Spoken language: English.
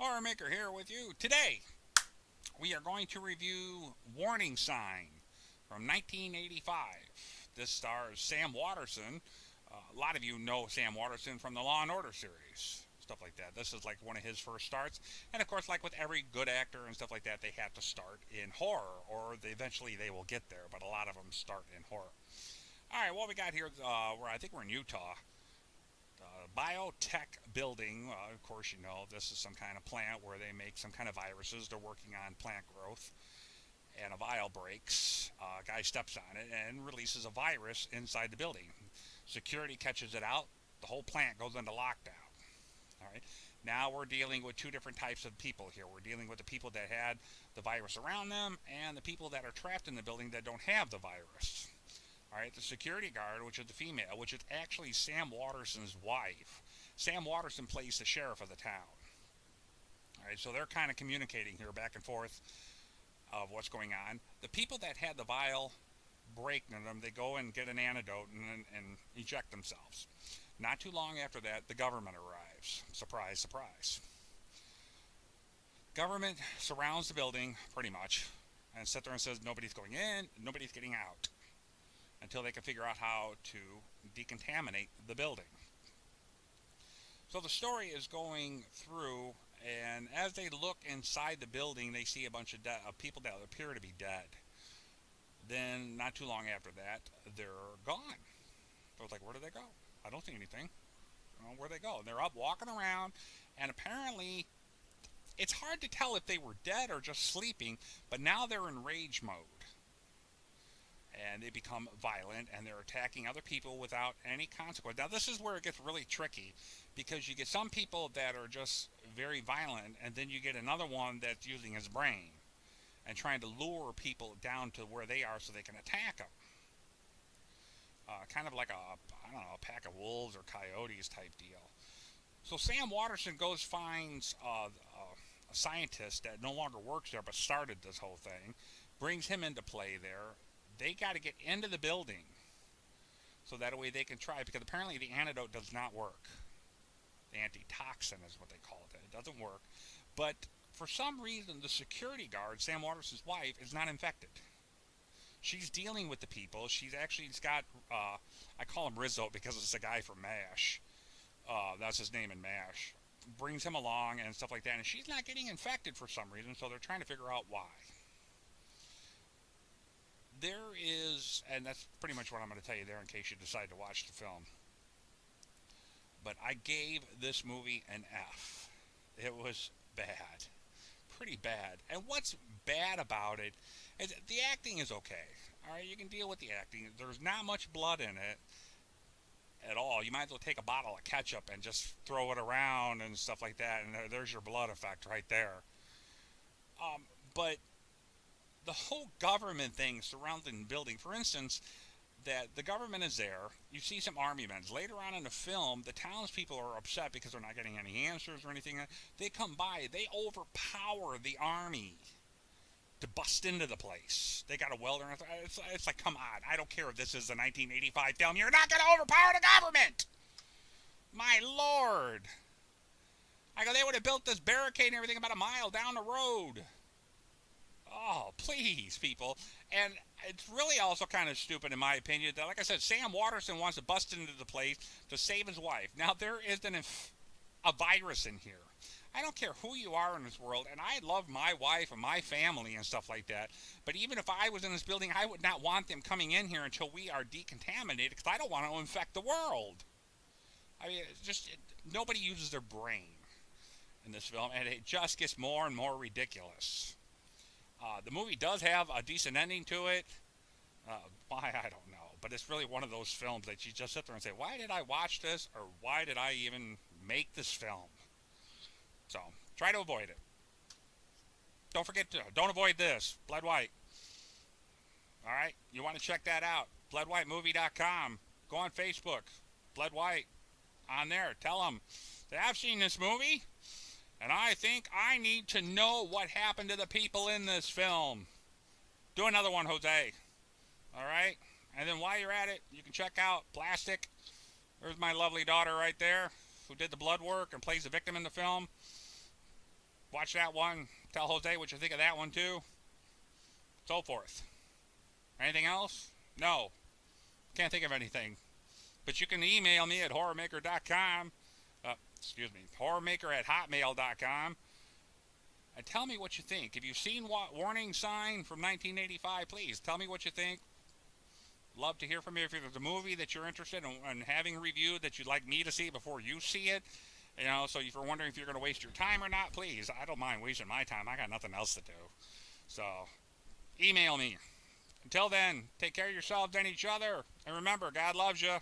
Horror Maker here with you. Today, we are going to review Warning Sign from 1985. This stars Sam Waterston. A lot of you know Sam Waterston from the Law and Order series, stuff like that. This is like one of his first starts. And of course, like with every good actor and stuff like that, they have to start in horror, or eventually they will get there, but a lot of them start in horror. All right, what we got here, where I think we're in Utah. Biotech building. Of course, you know this is some kind of plant where they make some kind of viruses. They're working on plant growth, and a vial breaks. A guy steps on it and releases a virus inside the building. Security catches it out. The whole plant goes into lockdown. All right. Now we're dealing with two different types of people here. We're dealing with the people that had the virus around them and the people that are trapped in the building that don't have the virus. All right, the security guard, which is the female, which is actually Sam Waterston's wife. Sam Waterston plays the sheriff of the town. All right, so they're kind of communicating here back and forth of what's going on. The people that had the vial break in them, they go and get an antidote and eject themselves. Not too long after that, the government arrives. Surprise, surprise. Government surrounds the building, pretty much, and sits there and says nobody's going in, nobody's getting out, until they can figure out how to decontaminate the building. So the story is going through, and as they look inside the building, they see a bunch of people that appear to be dead. Then, not too long after that, they're gone. So it's like, where did they go? I don't see anything. I don't know where they go. They're up walking around, and apparently, it's hard to tell if they were dead or just sleeping, but now they're in rage mode. And they become violent, and they're attacking other people without any consequence. Now, this is where it gets really tricky, because you get some people that are just very violent, and then you get another one that's using his brain and trying to lure people down to where they are so they can attack them. Kind of like a pack of wolves or coyotes type deal. So Sam Waterston finds a scientist that no longer works there but started this whole thing, brings him into play there. They got to get into the building so that way they can try, because apparently the antidote does not work. The antitoxin is what they call it. It doesn't work. But for some reason, the security guard, Sam Waterston's wife, is not infected. She's dealing with the people. She's got, I call him Rizzo because it's a guy from MASH. That's his name in MASH. Brings him along and stuff like that. And she's not getting infected for some reason, so they're trying to figure out why. There is, and that's pretty much what I'm going to tell you there in case you decide to watch the film. But I gave this movie an F. It was bad. Pretty bad. And what's bad about it is the acting is okay. Alright, you can deal with the acting. There's not much blood in it at all. You might as well take a bottle of ketchup and just throw it around and stuff like that, and there's your blood effect right there. But the whole government thing surrounding the building, for instance, that the government is there, you see some army men. Later on in the film, the townspeople are upset because they're not getting any answers or anything. They come by, they overpower the army to bust into the place. They got a welder. It's like, come on, I don't care if this is a 1985 film, you're not going to overpower the government! My lord! I go, they would have built this barricade and everything about a mile down the road. Oh, please, people. And it's really also kind of stupid, in my opinion, that, like I said, Sam Waterston wants to bust into the place to save his wife. Now, there is a virus in here. I don't care who you are in this world, and I love my wife and my family and stuff like that. But even if I was in this building, I would not want them coming in here until we are decontaminated, because I don't want to infect the world. I mean, nobody uses their brain in this film, and it just gets more and more ridiculous. The movie does have a decent ending to it. Why, I don't know. But it's really one of those films that you just sit there and say, why did I watch this? Or why did I even make this film? So, try to avoid it. Don't avoid this. Blood White. Alright? You want to check that out. BloodWhiteMovie.com. Go on Facebook. Blood White. On there. Tell them that I've seen this movie. And I think I need to know what happened to the people in this film. Do another one, Jose. Alright? And then while you're at it, you can check out Plastic. There's my lovely daughter right there, who did the blood work and plays the victim in the film. watch that one. Tell Jose what you think of that one too. So forth. Anything else? No. Can't think of anything. But you can email me at horrormaker.com. Horrormaker at hotmail.com. And tell me what you think. If you've seen Warning Sign from 1985, please tell me what you think. Love to hear from you. If there's a movie that you're interested in having reviewed that you'd like me to see before you see it, so if you're wondering if you're going to waste your time or not, please, I don't mind wasting my time. I got nothing else to do. So, email me. Until then, take care of yourselves and each other. And remember, God loves you.